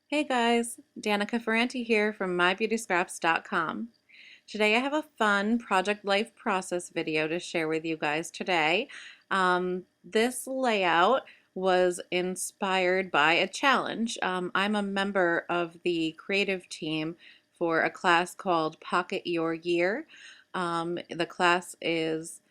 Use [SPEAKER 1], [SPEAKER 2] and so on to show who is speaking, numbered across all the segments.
[SPEAKER 1] Hey guys, Danica Ferrante here from mybeautyscraps.com. Today I have a fun project life process video to share with you guys today. This layout was inspired by a challenge. I'm a member of the creative team for a class called Pocket Your Year. The class is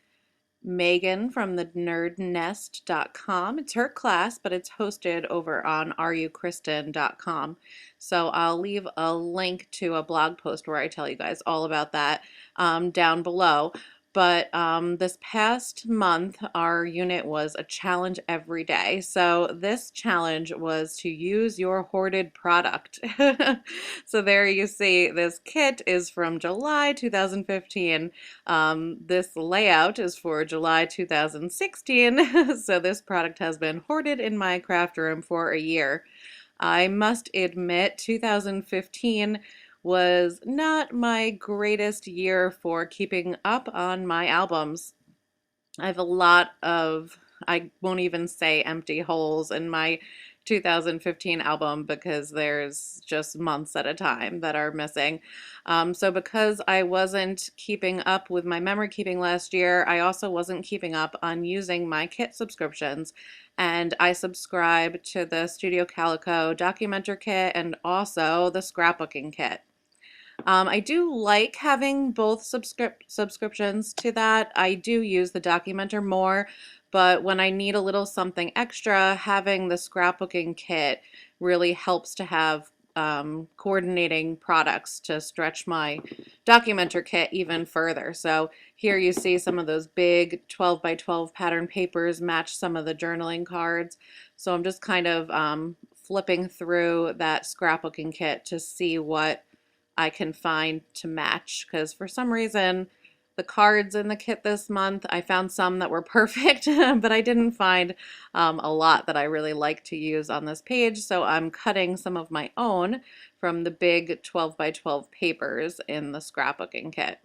[SPEAKER 1] Megan from the nerdnest.com. It's her class, but it's hosted over on rukristen.com. So I'll leave a link to a blog post where I tell you guys all about that down below. But this past month, our unit was a challenge every day. So this challenge was to use your hoarded product. So there you see this kit is from July 2015. This layout is for July 2016, so this product has been hoarded in my craft room for a year. I must admit, 2015 was not my greatest year for keeping up on my albums. I have a lot of, I won't even say empty holes in my 2015 album because there's just months at a time that are missing. So because I wasn't keeping up with my memory keeping last year, I also wasn't keeping up on using my kit subscriptions. And I subscribe to the Studio Calico Documenter kit and also the scrapbooking kit. I do like having both subscriptions to that. I do use the Documenter more, but when I need a little something extra, having the scrapbooking kit really helps to have coordinating products to stretch my Documenter kit even further. So here you see some of those big 12 by 12 pattern papers match some of the journaling cards. So I'm just kind of flipping through that scrapbooking kit to see what I can find to match, because for some reason the cards in the kit this month, I found some that were perfect, but I didn't find a lot that I really like to use on this page, so I'm cutting some of my own from the big 12 by 12 papers in the scrapbooking kit.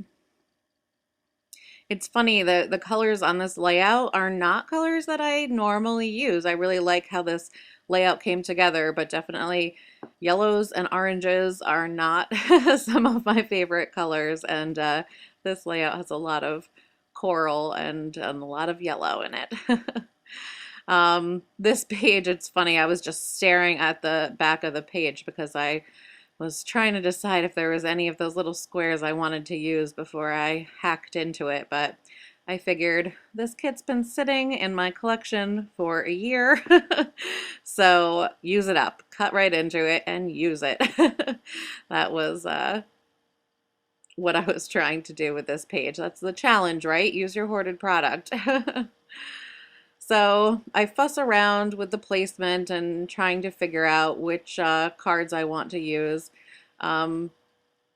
[SPEAKER 1] It's funny, the colors on this layout are not colors that I normally use. I really like how this layout came together, but definitely yellows and oranges are not some of my favorite colors, and this layout has a lot of coral and a lot of yellow in it. This page, it's funny, I was just staring at the back of the page because I was trying to decide if there was any of those little squares I wanted to use before I hacked into it, but I figured this kit's been sitting in my collection for a year, so use it up. Cut right into it and use it. That was what I was trying to do with this page. That's the challenge, right? Use your hoarded product. So I fuss around with the placement and trying to figure out which cards I want to use. Um,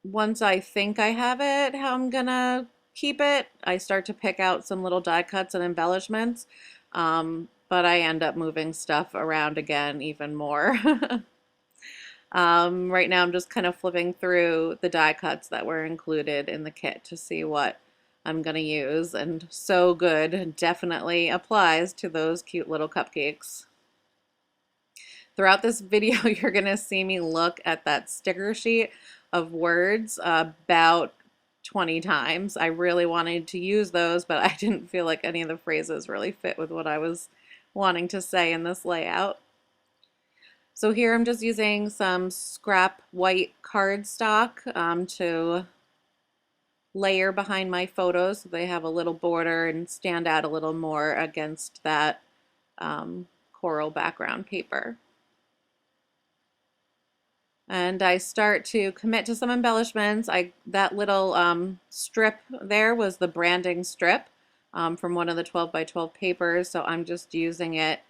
[SPEAKER 1] Once I think I have it, how I'm gonna keep it, I start to pick out some little die cuts and embellishments, but I end up moving stuff around again even more. Right now I'm just kind of flipping through the die cuts that were included in the kit to see what I'm going to use, and So Good definitely applies to those cute little cupcakes. Throughout this video, you're going to see me look at that sticker sheet of words about 20 times. I really wanted to use those, but I didn't feel like any of the phrases really fit with what I was wanting to say in this layout. So here I'm just using some scrap white cardstock to layer behind my photos so they have a little border and stand out a little more against that coral background paper. And I start to commit to some embellishments. That little strip there was the branding strip from one of the 12 by 12 papers, so I'm just using it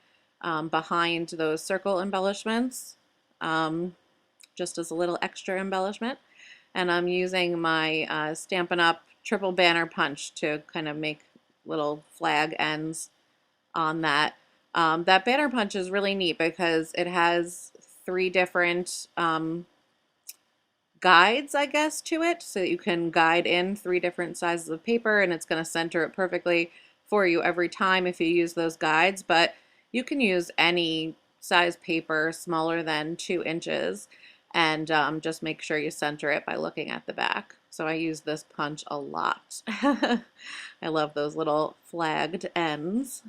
[SPEAKER 1] behind those circle embellishments, just as a little extra embellishment. And I'm using my Stampin' Up! Triple banner punch to kind of make little flag ends on that. That banner punch is really neat because it has three different guides, I guess, to it. So that you can guide in three different sizes of paper and it's going to center it perfectly for you every time if you use those guides. But you can use any size paper, smaller than 2 inches, and just make sure you center it by looking at the back. So I use this punch a lot. I love those little flagged ends.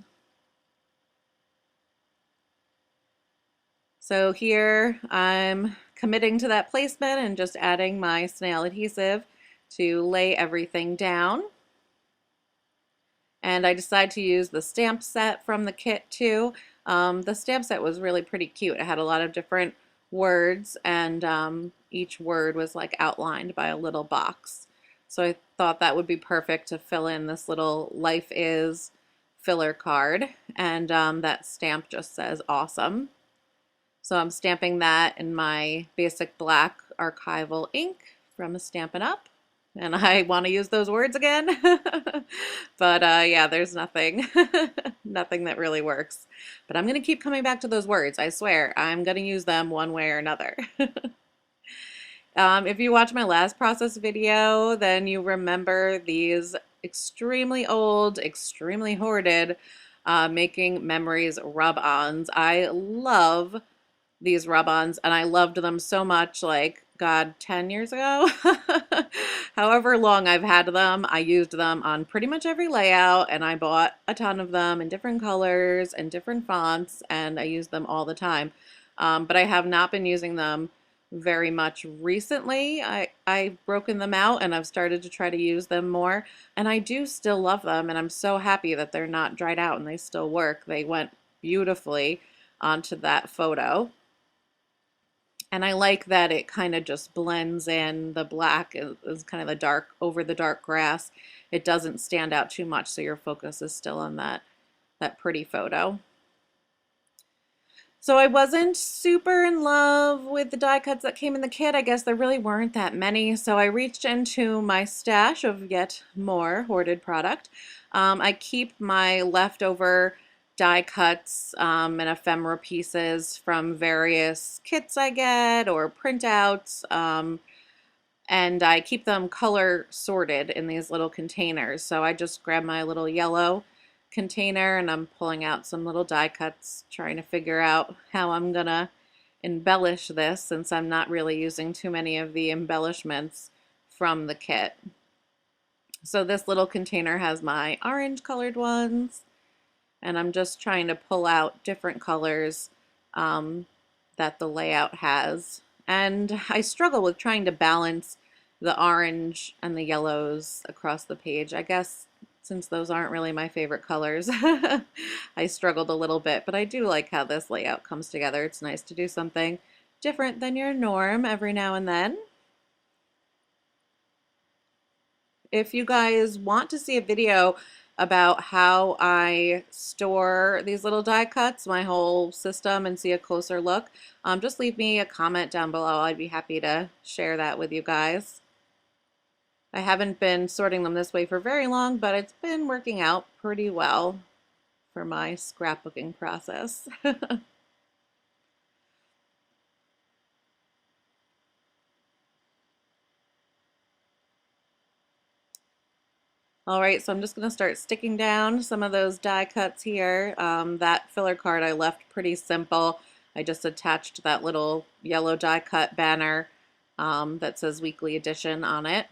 [SPEAKER 1] So here I'm committing to that placement and just adding my snail adhesive to lay everything down. And I decided to use the stamp set from the kit too. The stamp set was really pretty cute. It had a lot of different words, and each word was like outlined by a little box. So I thought that would be perfect to fill in this little Life Is filler card. And that stamp just says awesome. So I'm stamping that in my basic black archival ink from Stampin' Up. And I want to use those words again. But yeah, there's nothing, nothing that really works. But I'm going to keep coming back to those words. I swear, I'm going to use them one way or another. If you watch my last process video, then you remember these extremely old, extremely hoarded Making Memories rub-ons. I love these rub-ons, and I loved them so much, like, God, 10 years ago? However long I've had them, I used them on pretty much every layout, and I bought a ton of them in different colors and different fonts, and I use them all the time. But I have not been using them very much recently. I've broken them out, and I've started to try to use them more, and I do still love them, and I'm so happy that they're not dried out and they still work. They went beautifully onto that photo. And I like that it kind of just blends in. The black is kind of the dark over the dark grass. It doesn't stand out too much, so your focus is still on that pretty photo. So I wasn't super in love with the die cuts that came in the kit. I guess there really weren't that many, so I reached into my stash of yet more hoarded product. I keep my leftover die cuts and ephemera pieces from various kits I get or printouts, and I keep them color sorted in these little containers. So I just grab my little yellow container and I'm pulling out some little die cuts, trying to figure out how I'm gonna embellish this, since I'm not really using too many of the embellishments from the kit. So this little container has my orange colored ones, and I'm just trying to pull out different colors that the layout has. And I struggle with trying to balance the orange and the yellows across the page. I guess since those aren't really my favorite colors, I struggled a little bit, but I do like how this layout comes together. It's nice to do something different than your norm every now and then. If you guys want to see a video about how I store these little die cuts, my whole system, and see a closer look, just leave me a comment down below. I'd be happy to share that with you guys. I haven't been sorting them this way for very long, but it's been working out pretty well for my scrapbooking process. All right, so I'm just going to start sticking down some of those die cuts here. That filler card I left pretty simple. I just attached that little yellow die cut banner that says weekly edition on it.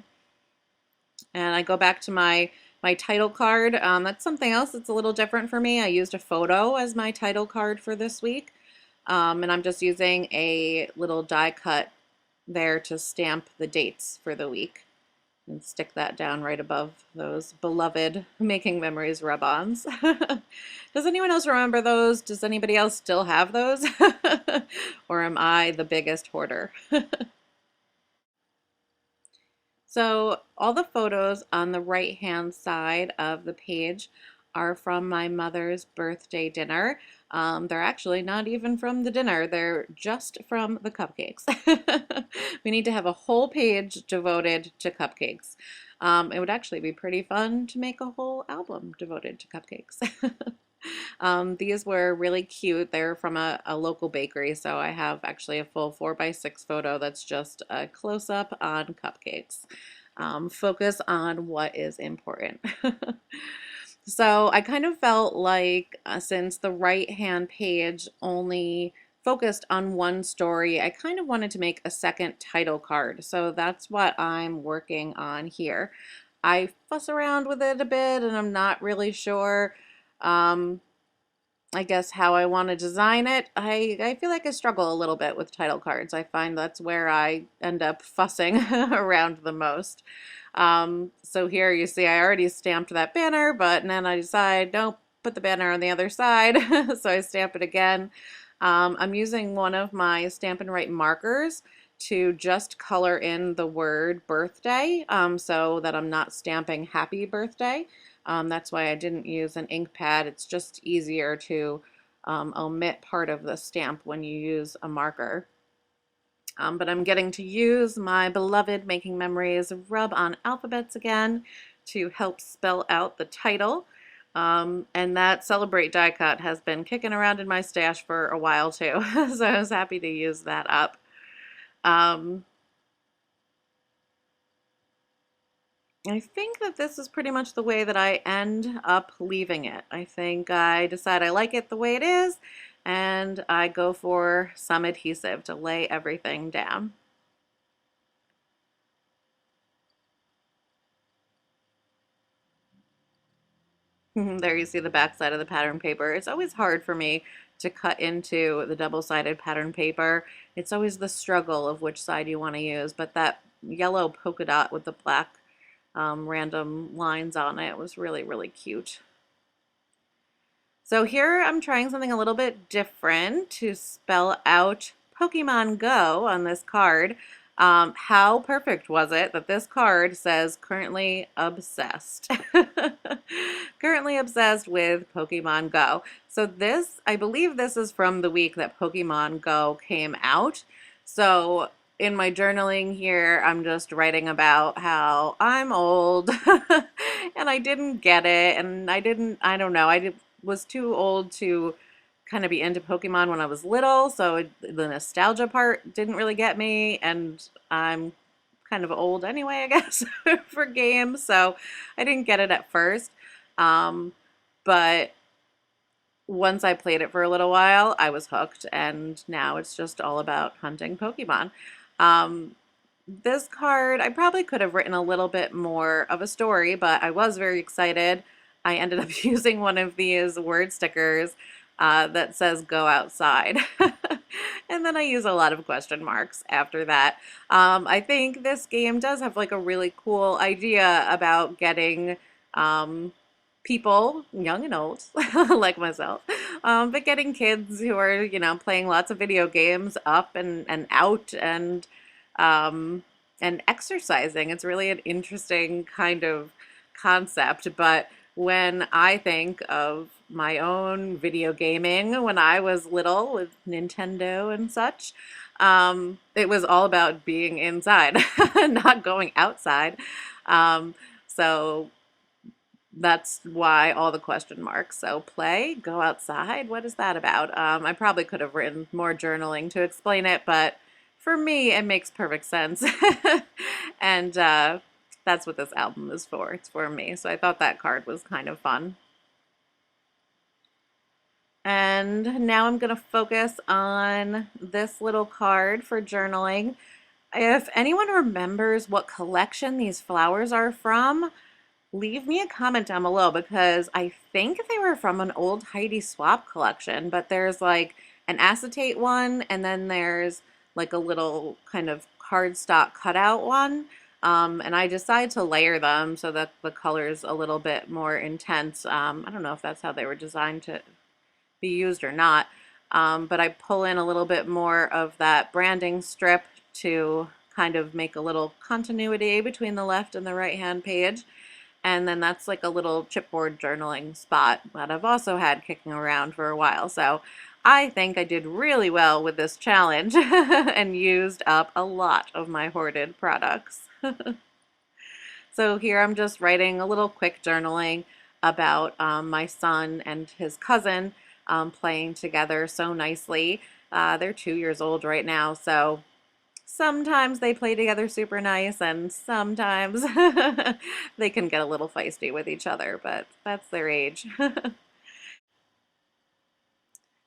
[SPEAKER 1] And I go back to my title card. That's something else that's a little different for me. I used a photo as my title card for this week. And I'm just using a little die cut there to stamp the dates for the week, and stick that down right above those beloved Making Memories rub-ons. Does anyone else remember those? Does anybody else still have those? Or am I the biggest hoarder? So all the photos on the right-hand side of the page are from my mother's birthday dinner. They're actually not even from the dinner. They're just from the cupcakes. We need to have a whole page devoted to cupcakes. It would actually be pretty fun to make a whole album devoted to cupcakes. These were really cute. They're from a local bakery, so I have actually a full 4x6 photo that's just a close-up on cupcakes. Focus on what is important. So I kind of felt like since the right hand page only focused on one story, I kind of wanted to make a second title card. So that's what I'm working on here. I fuss around with it a bit and I'm not really sure. Um, I guess how I want to design it. I feel like I struggle a little bit with title cards. I find that's where I end up fussing around the most. So here you see I already stamped that banner, but then I decide, nope, put the banner on the other side. So I stamp it again. I'm using one of my Stampin' Write markers to just color in the word birthday, so that I'm not stamping happy birthday. That's why I didn't use an ink pad. It's just easier to omit part of the stamp when you use a marker. But I'm getting to use my beloved Making Memories rub on alphabets again to help spell out the title. And that Celebrate die cut has been kicking around in my stash for a while too. So I was happy to use that up. Um, I think that this is pretty much the way that I end up leaving it. I think I decide I like it the way it is, and I go for some adhesive to lay everything down. There you see the back side of the pattern paper. It's always hard for me to cut into the double-sided pattern paper. It's always the struggle of which side you want to use, but that yellow polka dot with the black random lines on it was really, really cute. So here I'm trying something a little bit different to spell out Pokemon Go on this card. How perfect was it that this card says currently obsessed? Currently obsessed with Pokemon Go. So this, I believe this is from the week that Pokemon Go came out. So in my journaling here, I'm just writing about how I'm old and I didn't get it. And I don't know, was too old to kind of be into Pokemon when I was little, so the nostalgia part didn't really get me, and I'm kind of old anyway, I guess, for games, so I didn't get it at first. But once I played it for a little while, I was hooked, and now it's just all about hunting Pokemon. Um, this card, I probably could have written a little bit more of a story, but I was very excited. I ended up using one of these word stickers that says go outside. And then I use a lot of question marks after that. I think this game does have like a really cool idea about getting people, young and old, like myself, but getting kids who are, playing lots of video games up and out um, and exercising. It's really an interesting kind of concept. But when I think of my own video gaming when I was little with Nintendo and such, it was all about being inside, not going outside. So that's why all the question marks. So play, go outside. What is that about? I probably could have written more journaling to explain it, but for me, it makes perfect sense. And that's what this album is for. It's for me. So I thought that card was kind of fun. And now I'm going to focus on this little card for journaling. If anyone remembers what collection these flowers are from, leave me a comment down below because I think they were from an old Heidi Swapp collection, but there's like an acetate one and then there's like a little kind of cardstock cutout one. And I decided to layer them so that the color's a little bit more intense. I don't know if that's how they were designed to be used or not, but I pull in a little bit more of that branding strip to kind of make a little continuity between the left and the right hand page. And then that's like a little chipboard journaling spot that I've also had kicking around for a while. So I think I did really well with this challenge and used up a lot of my hoarded products. So here I'm just writing a little quick journaling about my son and his cousin playing together so nicely. They're 2 years old right now, so sometimes they play together super nice, and sometimes they can get a little feisty with each other, but that's their age.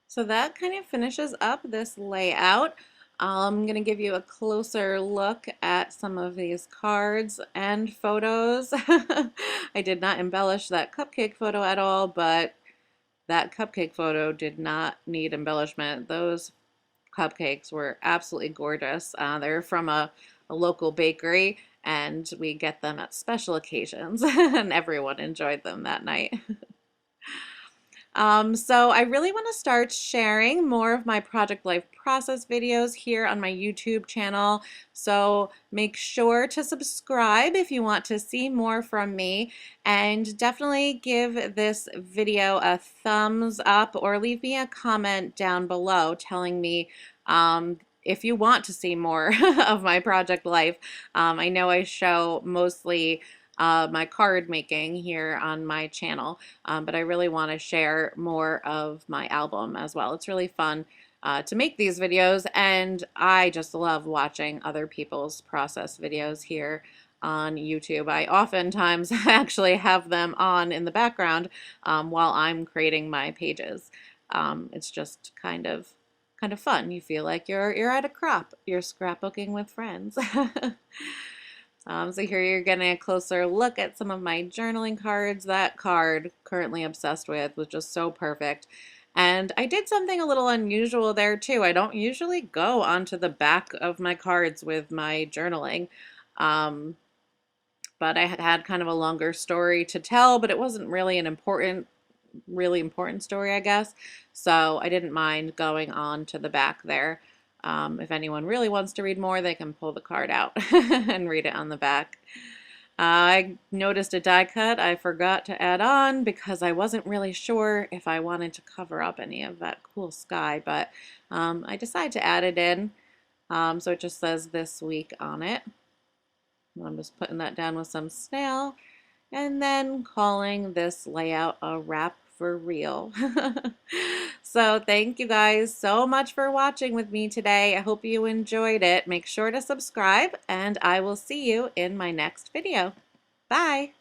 [SPEAKER 1] So that kind of finishes up this layout. I'm going to give you a closer look at some of these cards and photos. I did not embellish that cupcake photo at all, but that cupcake photo did not need embellishment. Those cupcakes were absolutely gorgeous. They're from a local bakery, and we get them at special occasions, and everyone enjoyed them that night. So I really want to start sharing more of my project life process videos here on my YouTube channel. So make sure to subscribe if you want to see more from me, and definitely give this video a thumbs up or leave me a comment down below telling me if you want to see more of my project life. I know I show mostly my card making here on my channel, but I really want to share more of my album as well. It's really fun to make these videos, and I just love watching other people's process videos here on YouTube. I oftentimes actually have them on in the background while I'm creating my pages. It's just kind of fun. You feel like you're at a crop. You're scrapbooking with friends. So here you're getting a closer look at some of my journaling cards. That card, currently obsessed with, was just so perfect. And I did something a little unusual there too. I don't usually go onto the back of my cards with my journaling. But I had kind of a longer story to tell, but it wasn't really an really important story, I guess. So I didn't mind going on to the back there. If anyone really wants to read more, they can pull the card out and read it on the back. I noticed a die cut I forgot to add on because I wasn't really sure if I wanted to cover up any of that cool sky, but I decided to add it in. So it just says this week on it. I'm just putting that down with some snail and then calling this layout a wrap for real. So thank you guys so much for watching with me today. I hope you enjoyed it. Make sure to subscribe, and I will see you in my next video. Bye.